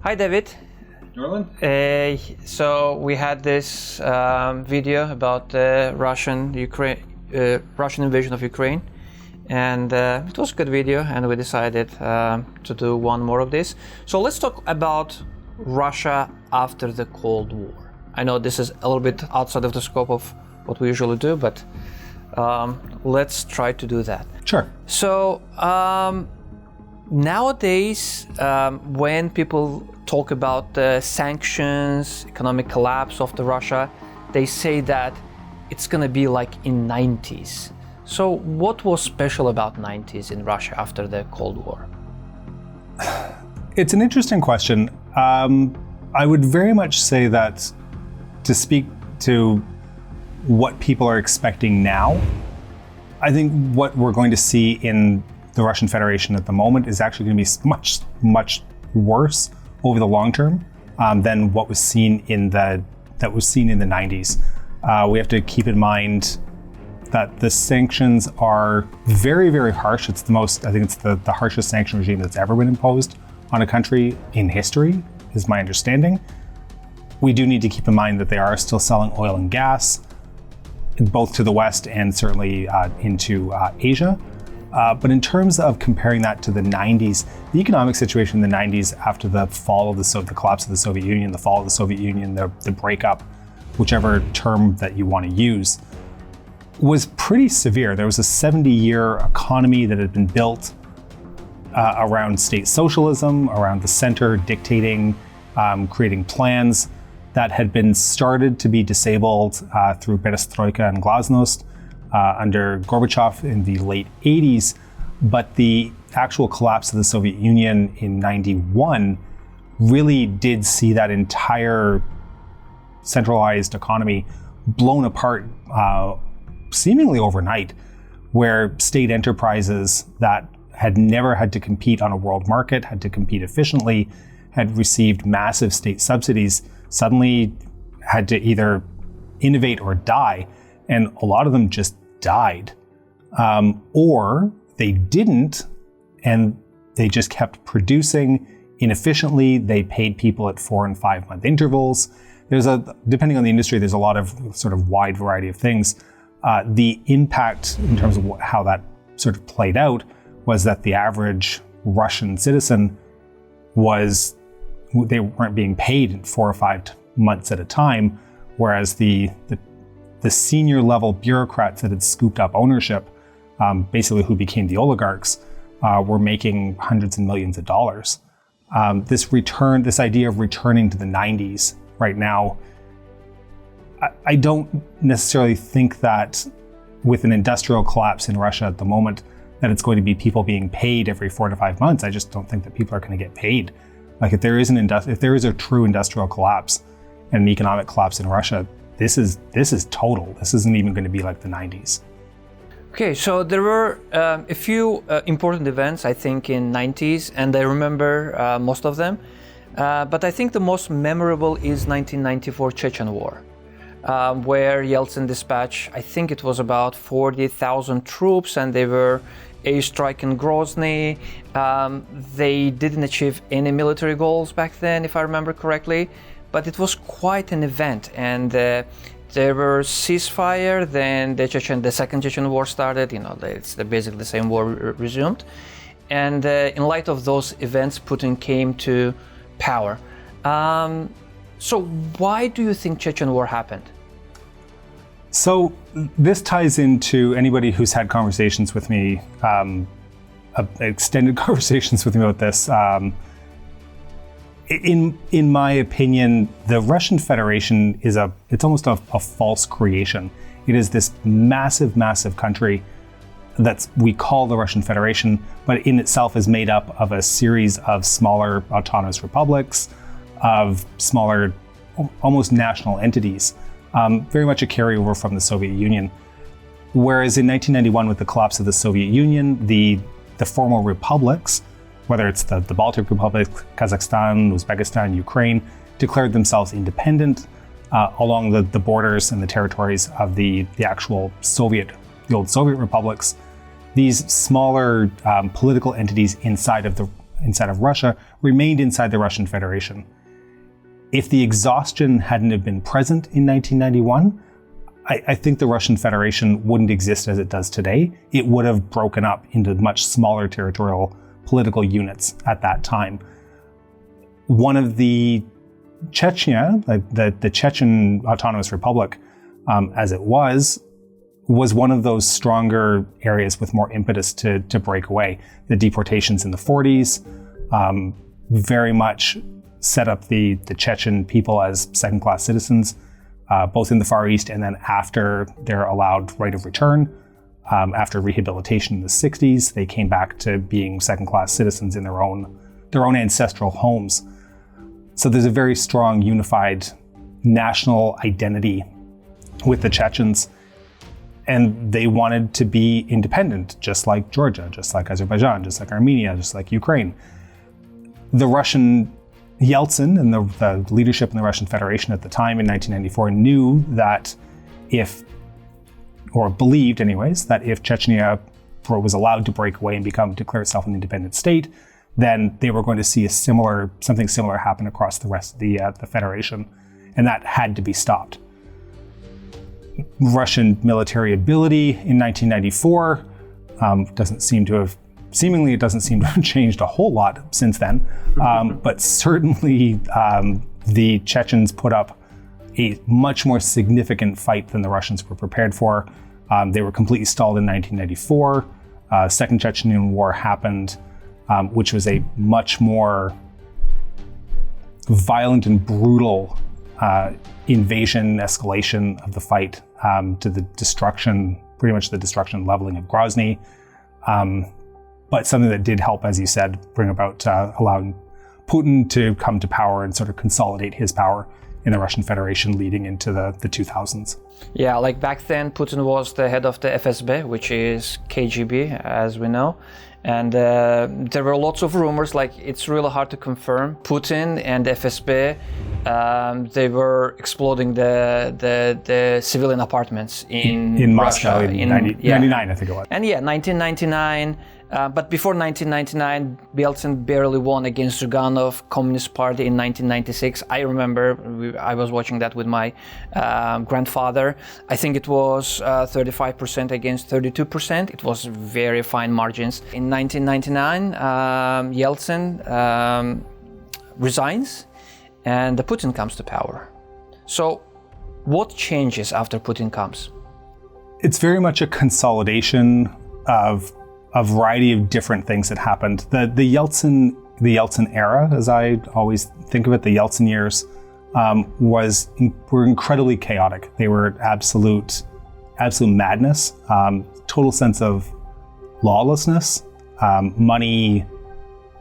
Hi, David. Norman? So we had this video about Russian invasion of Ukraine, and it was a good video, and we decided to do one more of this. So let's talk about Russia after the Cold War. I know this is a little bit outside of the scope of what we usually do, but let's try to do that. Sure. So nowadays, when people talk about the sanctions, economic collapse of the Russia, they say that it's going to be like in 90s. So what was special about 90s in Russia after the Cold War? It's an interesting question. I would very much say that to speak to what people are expecting now, I think what we're going to see in the Russian Federation at the moment is actually going to be much, much worse over the long term than what was seen in the 90s. We have to keep in mind that the sanctions are very, very harsh. I think it's the harshest sanction regime that's ever been imposed on a country in history, is my understanding. We do need to keep in mind that they are still selling oil and gas, both to the West and certainly into Asia. But in terms of comparing that to the 90s, the economic situation in the 90s after the fall of the collapse of the Soviet Union, the fall of the Soviet Union, the breakup, whichever term that you want to use, was pretty severe. There was a 70-year economy that had been built around state socialism, around the center dictating, creating plans that had been started to be disabled through perestroika and glasnost under Gorbachev in the late 80s. But the actual collapse of the Soviet Union in 91 really did see that entire centralized economy blown apart seemingly overnight, where state enterprises that had never had to compete on a world market, had to compete efficiently, had received massive state subsidies, suddenly had to either innovate or die. And a lot of them just died. Or they didn't, and they just kept producing inefficiently. They paid people at 4 and 5 month intervals. Depending on the industry, there's a lot of sort of wide variety of things. The impact in terms of how that sort of played out was that the average Russian citizen they weren't being paid 4 or 5 months at a time, whereas the senior level bureaucrats that had scooped up ownership, basically who became the oligarchs, were making hundreds of millions of dollars. This idea of returning to the 90s right now, I don't necessarily think that with an industrial collapse in Russia at the moment, that it's going to be people being paid every 4 to 5 months. I just don't think that people are going to get paid. Like if there is a true industrial collapse and an economic collapse in Russia, this is total. This isn't even going to be like the 90s. Okay, so there were a few important events, I think, in 90s, and I remember most of them. But I think the most memorable is 1994 Chechen War, where Yeltsin dispatched, I think it was about 40,000 troops, and they were airstriking Grozny. They didn't achieve any military goals back then, if I remember correctly, but it was quite an event. And there were ceasefire, then the Second Chechen War started. It's basically the same war resumed. And in light of those events, Putin came to power. So why do you think Chechen War happened? So this ties into anybody who's had conversations with me, extended conversations with me about this. In my opinion, the Russian Federation it's almost a false creation. It is this massive, massive country that we call the Russian Federation, but in itself is made up of a series of smaller autonomous republics, of smaller, almost national entities. Very much a carryover from the Soviet Union. Whereas in 1991, with the collapse of the Soviet Union, the formal republics, whether it's the Baltic Republic, Kazakhstan, Uzbekistan, Ukraine, declared themselves independent along the borders and the territories of the actual old Soviet republics. These smaller political entities inside of of Russia remained inside the Russian Federation. If the exhaustion hadn't have been present in 1991, I think the Russian Federation wouldn't exist as it does today. It would have broken up into much smaller territorial political units at that time. One of the Chechnya, the Chechen Autonomous Republic, as it was one of those stronger areas with more impetus to break away. The deportations in the 40s very much set up the Chechen people as second-class citizens, both in the Far East and then after their allowed right of return. After rehabilitation in the 60s, they came back to being second-class citizens in their own ancestral homes. So there's a very strong unified national identity with the Chechens, and they wanted to be independent, just like Georgia, just like Azerbaijan, just like Armenia, just like Ukraine. The Russian Yeltsin and the leadership in the Russian Federation at the time in 1994 knew that believed anyways, that if Chechnya was allowed to break away and declare itself an independent state, then they were going to see something similar happen across the rest of the Federation, and that had to be stopped. Russian military ability in 1994 doesn't seem to have changed a whole lot since then, but certainly the Chechens put up a much more significant fight than the Russians were prepared for. They were completely stalled in 1994. Second Chechen War happened, which was a much more violent and brutal invasion, escalation of the fight to the destruction, pretty much the destruction and leveling of Grozny. But something that did help, as you said, bring about allowing Putin to come to power and sort of consolidate his power in the Russian Federation leading into the 2000s. Yeah, like back then, Putin was the head of the FSB, which is KGB, as we know. And there were lots of rumors, like it's really hard to confirm. Putin and FSB, they were exploding the civilian apartments in Moscow Russia. in 99, I think it was. And 1999. But before 1999, Yeltsin barely won against Zyuganov Communist Party in 1996. I remember I was watching that with my grandfather. I think it was 35% against 32%. It was very fine margins. In 1999, Yeltsin resigns and Putin comes to power. So what changes after Putin comes? It's very much a consolidation of a variety of different things that happened. The Yeltsin era, as I always think of it, the Yeltsin years, were incredibly chaotic. They were absolute madness, total sense of lawlessness. Money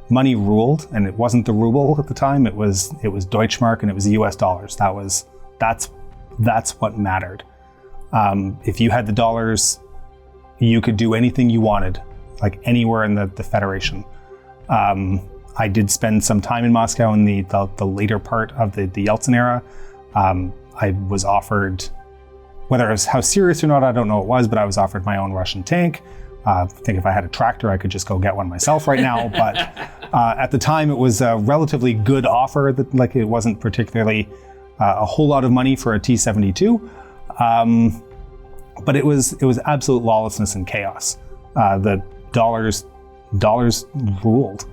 ruled, and it wasn't the ruble at the time. It was Deutschmark, and it was the U.S. dollars. That's what mattered. If you had the dollars, you could do anything you wanted, like anywhere in the Federation. I did spend some time in Moscow in the later part of the Yeltsin era. I was offered, whether it was how serious or not, I don't know what it was, but I was offered my own Russian tank. I think if I had a tractor, I could just go get one myself right now. But at the time, it was a relatively good offer. That it wasn't particularly a whole lot of money for a T-72. But it was absolute lawlessness and chaos. The dollars ruled,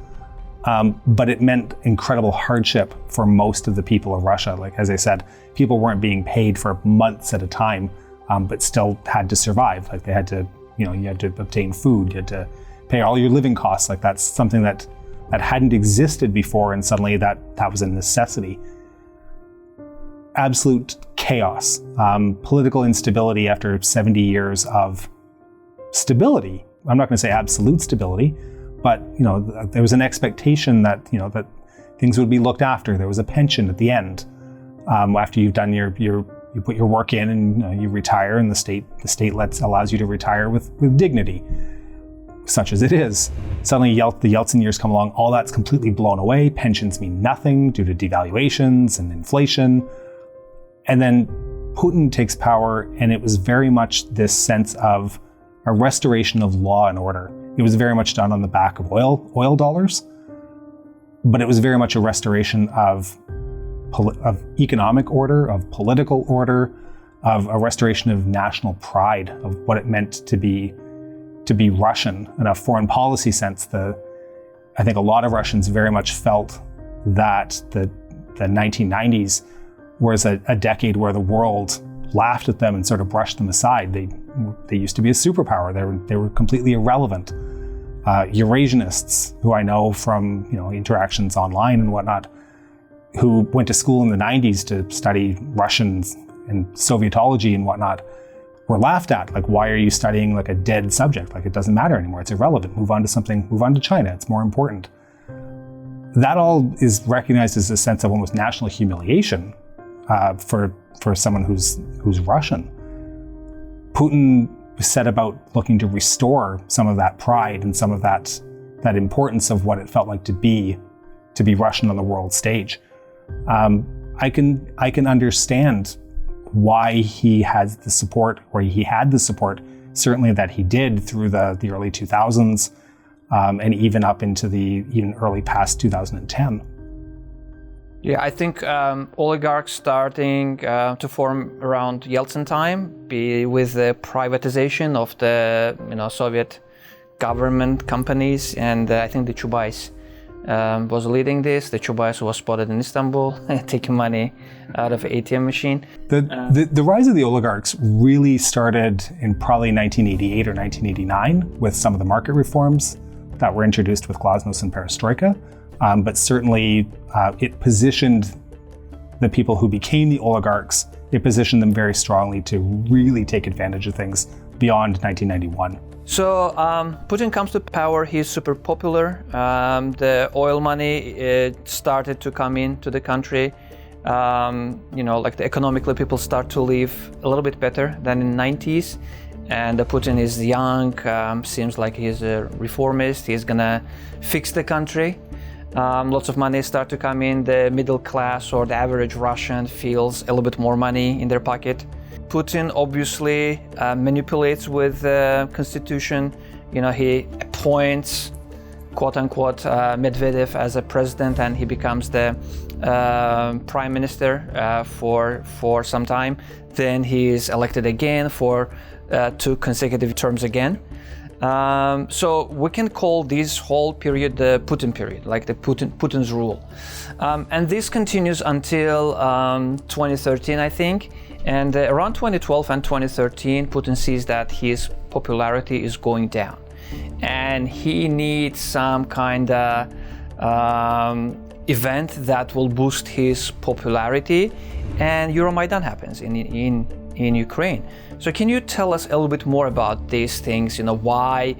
but it meant incredible hardship for most of the people of Russia. Like, as I said, people weren't being paid for months at a time, but still had to survive. Like, they had to, you had to obtain food, you had to pay all your living costs. Like, that's something that hadn't existed before, and suddenly that was a necessity. Absolute chaos, political instability after 70 years of stability. I'm not going to say absolute stability, but there was an expectation that that things would be looked after. There was a pension at the end after you've done you put your work in and you retire, and the state allows you to retire with dignity, such as it is. Suddenly, the Yeltsin years come along. All that's completely blown away. Pensions mean nothing due to devaluations and inflation. And then Putin takes power, and it was very much this sense of a restoration of law and order. It was very much done on the back of oil dollars. but it was very much a restoration of economic order, of political order, of a restoration of national pride, of what it meant to be Russian. In a foreign policy sense, I think a lot of Russians very much felt that the 1990s was a decade where the world laughed at them and sort of brushed them aside. They used to be a superpower. They were completely irrelevant. Eurasianists, who I know from interactions online and whatnot, who went to school in the 90s to study Russians and Sovietology and whatnot, were laughed at. Like, why are you studying like a dead subject? Like, it doesn't matter anymore. It's irrelevant. Move on to China. It's more important. That all is recognized as a sense of almost national humiliation for someone who's Russian. Putin set about looking to restore some of that pride and some of that importance of what it felt like to be Russian on the world stage. I can understand why he has the support, or he had the support, certainly that he did through the early 2000s, and even up into the early past 2010. Yeah, I think oligarchs starting to form around Yeltsin time, with the privatization of the Soviet government companies, and I think the Chubais was leading this. The Chubais was spotted in Istanbul taking money out of an ATM machine. The rise of the oligarchs really started in probably 1988 or 1989 with some of the market reforms that were introduced with Glasnost and Perestroika. But certainly it positioned the people who became the oligarchs, it positioned them very strongly to really take advantage of things beyond 1991. So Putin comes to power, he's super popular. The oil money started to come into the country. Economically people start to live a little bit better than in the 90s. And Putin is young, seems like he's a reformist, he's gonna fix the country. Lots of money start to come in. The middle class or the average Russian feels a little bit more money in their pocket. Putin obviously manipulates with the constitution. He appoints, quote unquote, Medvedev as a president, and he becomes the prime minister for some time. Then he is elected again for 2 consecutive terms again. So we can call this whole period the Putin period, like the Putin's rule. And this continues until 2013, I think. And around 2012 and 2013, Putin sees that his popularity is going down. And he needs some kind of event that will boost his popularity. And Euromaidan happens in Ukraine. So can you tell us a little bit more about these things, why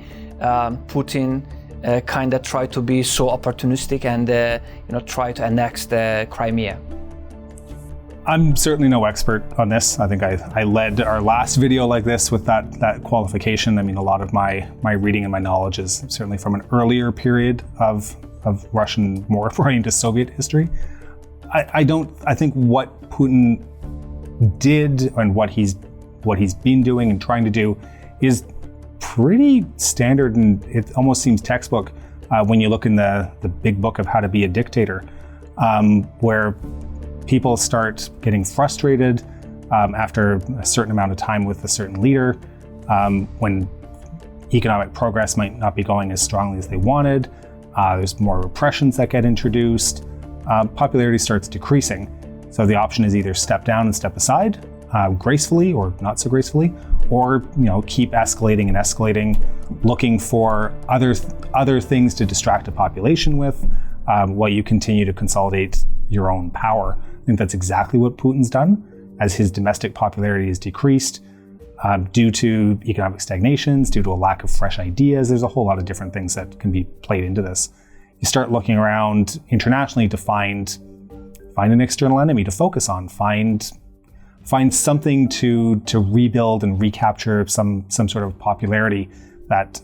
Putin kind of tried to be so opportunistic and try to annex the Crimea? I'm certainly no expert on this. I think I led our last video like this with that qualification. I mean, a lot of my reading and my knowledge is certainly from an earlier period of Russian, more oriented to Soviet history. I think what Putin did and what he's been doing and trying to do is pretty standard, and it almost seems textbook when you look in the big book of How to Be a Dictator, where people start getting frustrated after a certain amount of time with a certain leader, when economic progress might not be going as strongly as they wanted. There's more repressions that get introduced. Popularity starts decreasing. So the option is either step down and step aside gracefully or not so gracefully, or keep escalating and escalating, looking for other things to distract the population with, while you continue to consolidate your own power. I think that's exactly what Putin's done, as his domestic popularity has decreased due to economic stagnations, due to a lack of fresh ideas. There's a whole lot of different things that can be played into this. You start looking around internationally to find an external enemy to focus on, find something to rebuild and recapture some sort of popularity that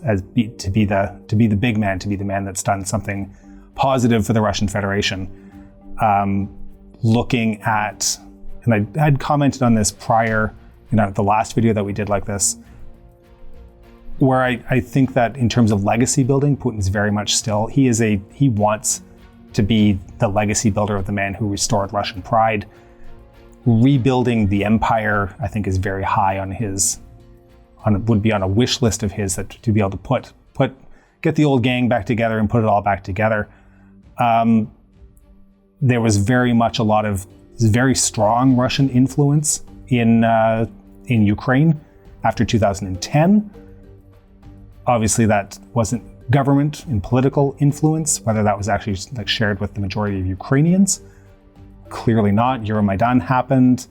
to be the big man, to be the man that's done something positive for the Russian Federation. Looking at, and I had commented on this prior, the last video that we did like this, where I think that in terms of legacy building, Putin's very much still, he wants to be the legacy builder of the man who restored Russian pride. Rebuilding the empire, I think, is very high on his, would be on a wish list of his, that to be able to get the old gang back together and put it all back together. There was very much a lot of very strong Russian influence in Ukraine after 2010. Obviously, that wasn't government and political influence, whether that was actually like shared with the majority of Ukrainians. Clearly not. Euromaidan happened,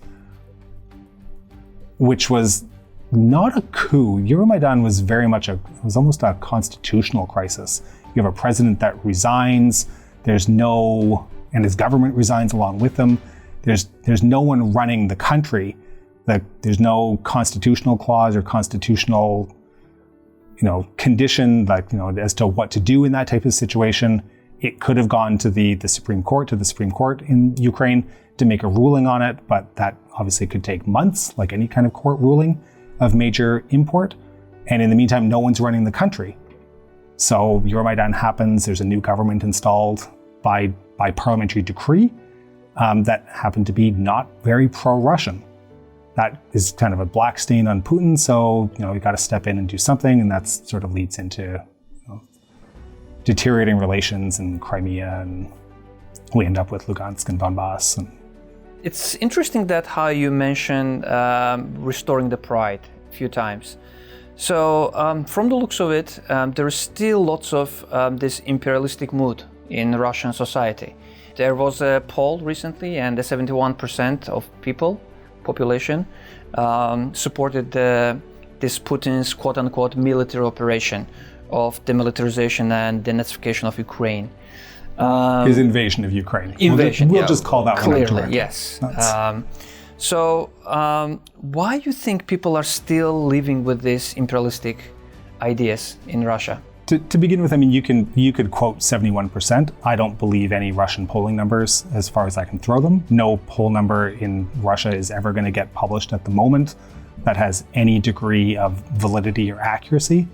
which was not a coup. Euromaidan was very much was almost a constitutional crisis. You have a president that resigns. And his government resigns along with him. There's no one running the country. There's no constitutional clause or constitutional, condition, as to what to do in that type of situation. It could have gone to the Supreme Court in Ukraine to make a ruling on it, but that obviously could take months, like any kind of court ruling of major import. And in the meantime, no one's running the country. So Euromaidan happens. There's a new government installed by parliamentary decree that happened to be not very pro-Russian. That is kind of a black stain on Putin. So, you got to step in and do something. And that sort of leads into deteriorating relations in Crimea. And we end up with Lugansk and Donbass. It's interesting that how you mentioned restoring the pride a few times. So from the looks of it, there is still lots of this imperialistic mood in Russian society. There was a poll recently, and 71% of population supported this Putin's quote-unquote military operation of demilitarization and denazification of Ukraine. His invasion of Ukraine. We'll just call that clearly, one incorrect. Yes. Why do you think people are still living with these imperialistic ideas in Russia? To begin with, you could quote 71%. I don't believe any Russian polling numbers as far as I can throw them. No poll number in Russia is ever going to get published at the moment that has any degree of validity or accuracy.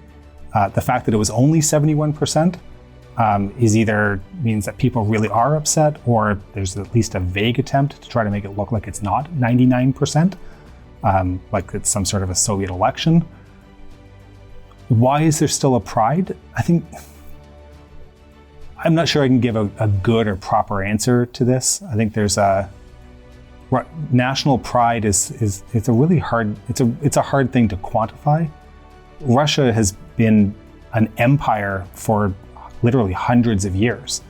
The fact that it was only 71% is either means that people really are upset, or there's at least a vague attempt to try to make it look like it's not 99%, like it's some sort of a Soviet election. Why is there still a pride? I'm not sure I can give a good or proper answer to this. I think there's national pride it's a really hard, it's a hard thing to quantify. Russia has been an empire for literally hundreds of years.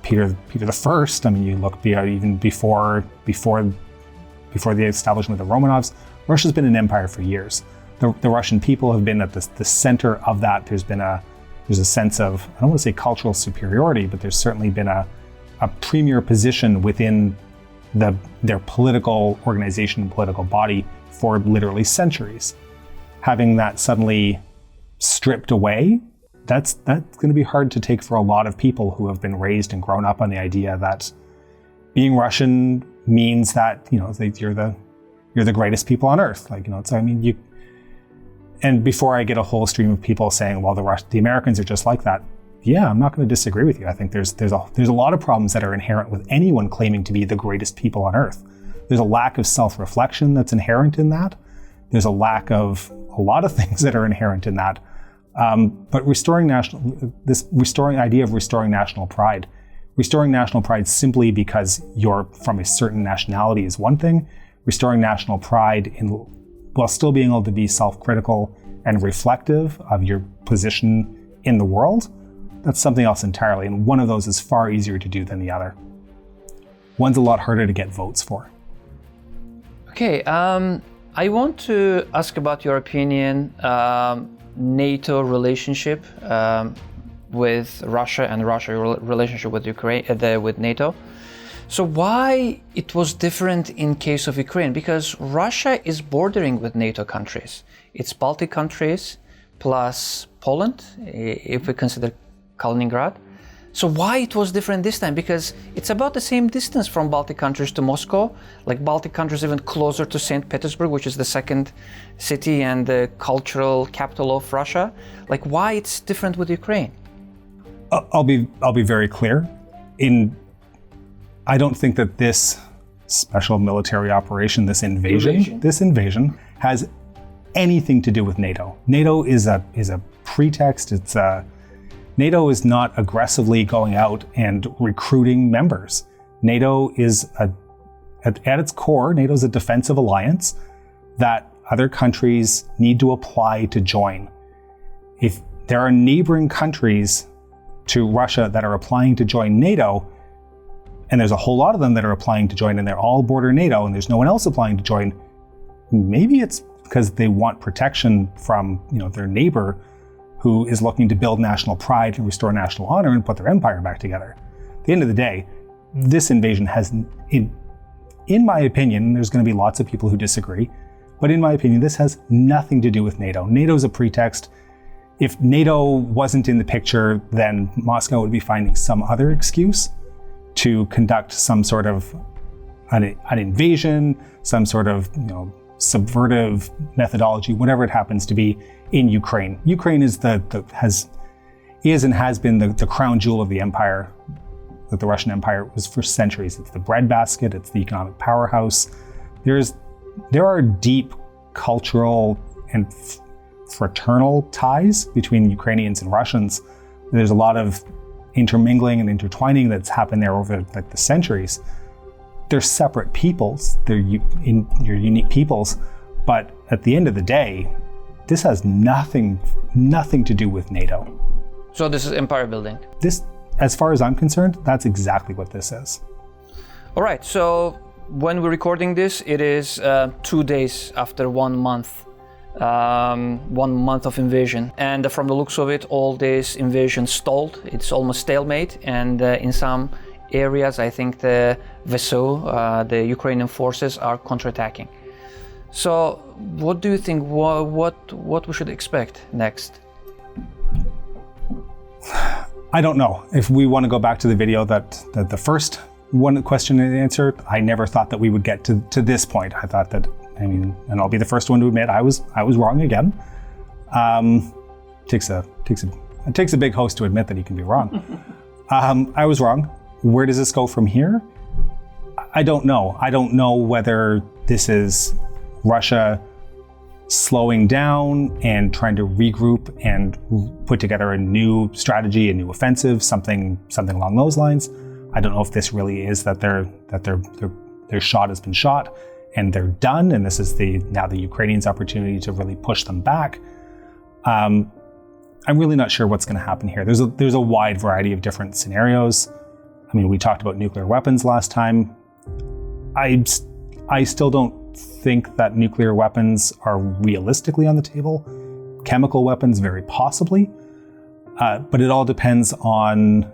Peter the First. You look even before the establishment of the Romanovs. Russia's been an empire for years. The Russian people have been at the center of that. There's a sense of, I don't want to say cultural superiority, but there's certainly been a premier position within their political organization and political body for literally centuries. Having that suddenly stripped away, that's going to be hard to take for a lot of people who have been raised and grown up on the idea that being Russian means that you're the greatest people on earth. And before I get a whole stream of people saying, well, the Americans are just like that, yeah, I'm not going to disagree with you. I think there's a lot of problems that are inherent with anyone claiming to be the greatest people on earth. There's a lack of self-reflection that's inherent in that. There's a lack of a lot of things that are inherent in that. But restoring idea of restoring national pride simply because you're from a certain nationality is one thing. Restoring national pride while still being able to be self-critical and reflective of your position in the world, that's something else entirely. And one of those is far easier to do than the other. One's a lot harder to get votes for. Okay, I want to ask about your opinion, NATO relationship with Russia and Russia relationship with Ukraine, with NATO. So why it was different in case of Ukraine? Because Russia is bordering with NATO countries. It's Baltic countries plus Poland, if we consider Kaliningrad. So why it was different this time? Because it's about the same distance from Baltic countries to Moscow, like Baltic countries even closer to St. Petersburg, which is the second city and the cultural capital of Russia. Like why it's different with Ukraine? I'll be very clear. I don't think that this special military operation, this invasion has anything to do with NATO. NATO is a pretext. NATO is not aggressively going out and recruiting members. NATO is at its core, NATO is a defensive alliance that other countries need to apply to join. If there are neighboring countries to Russia that are applying to join NATO, and there's a whole lot of them that are applying to join and they're all border NATO and there's no one else applying to join, maybe it's because they want protection from their neighbor who is looking to build national pride and restore national honor and put their empire back together. At the end of the day, this invasion has, in my opinion, there's going to be lots of people who disagree, but in my opinion, this has nothing to do with NATO. NATO is a pretext. If NATO wasn't in the picture, then Moscow would be finding some other excuse to conduct some sort of an invasion, some sort of subvertive methodology, whatever it happens to be in Ukraine. Ukraine is and has been the crown jewel of the empire, that the Russian Empire was for centuries. It's the breadbasket, it's the economic powerhouse. There are deep cultural and fraternal ties between Ukrainians and Russians. There's a lot of intermingling and intertwining that's happened there over the centuries. They're separate peoples, they're unique peoples, but at the end of the day, this has nothing to do with NATO. So this is empire building? This, as far as I'm concerned, that's exactly what this is. All right, so when we're recording this, it is 2 days after 1 month. 1 month of invasion, and from the looks of it, all this invasion stalled. It's almost stalemate, and in some areas, I think the VSU, the Ukrainian forces, are counterattacking. So, what do you think? What we should expect next? I don't know. If we want to go back to the video that the first one question and answer, I never thought that we would get to this point. I thought that. And I'll be the first one to admit I was wrong again. It takes a big host to admit that he can be wrong. I was wrong. Where does this go from here? I don't know. I don't know whether this is Russia slowing down and trying to regroup and put together a new strategy, a new offensive, something along those lines. I don't know if this really is that their shot has been shot and they're done, and this is now the Ukrainians' opportunity to really push them back. I'm really not sure what's going to happen here. There's a wide variety of different scenarios. I mean, we talked about nuclear weapons last time. I still don't think that nuclear weapons are realistically on the table. Chemical weapons, very possibly. But it all depends on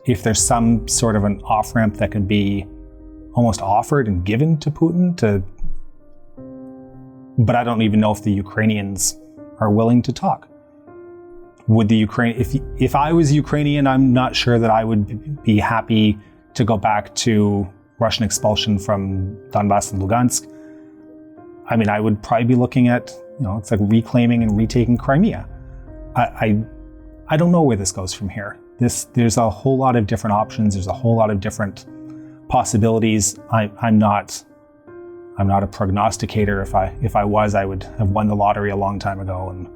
if there's some sort of an off-ramp that can be almost offered and given to Putin but I don't even know if the Ukrainians are willing to talk. Would the if I was Ukrainian, I'm not sure that I would be happy to go back to Russian expulsion from Donbass and Lugansk. I mean, I would probably be looking at, it's like reclaiming and retaking Crimea. I don't know where this goes from here. There's a whole lot of different options. There's a whole lot of different possibilities. I'm not a prognosticator. If I was, I would have won the lottery a long time ago and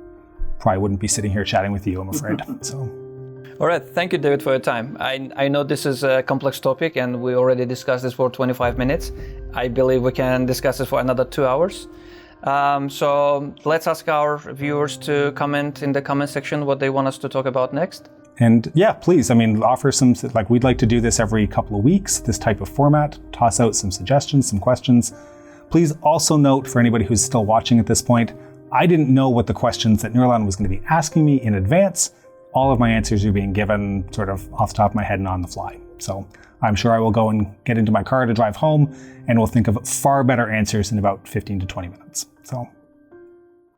probably wouldn't be sitting here chatting with you, I'm afraid. So. All right, thank you, David, for your time. I know this is a complex topic and we already discussed this for 25 minutes. I believe we can discuss it for another 2 hours. So let's ask our viewers to comment in the comment section what they want us to talk about next. And yeah, please, offer some, we'd like to do this every couple of weeks, this type of format, toss out some suggestions, some questions. Please also note, for anybody who's still watching at this point, I didn't know what the questions that Nurlan was going to be asking me in advance. All of my answers are being given sort of off the top of my head and on the fly. So I'm sure I will go and get into my car to drive home and we'll think of far better answers in about 15 to 20 minutes. So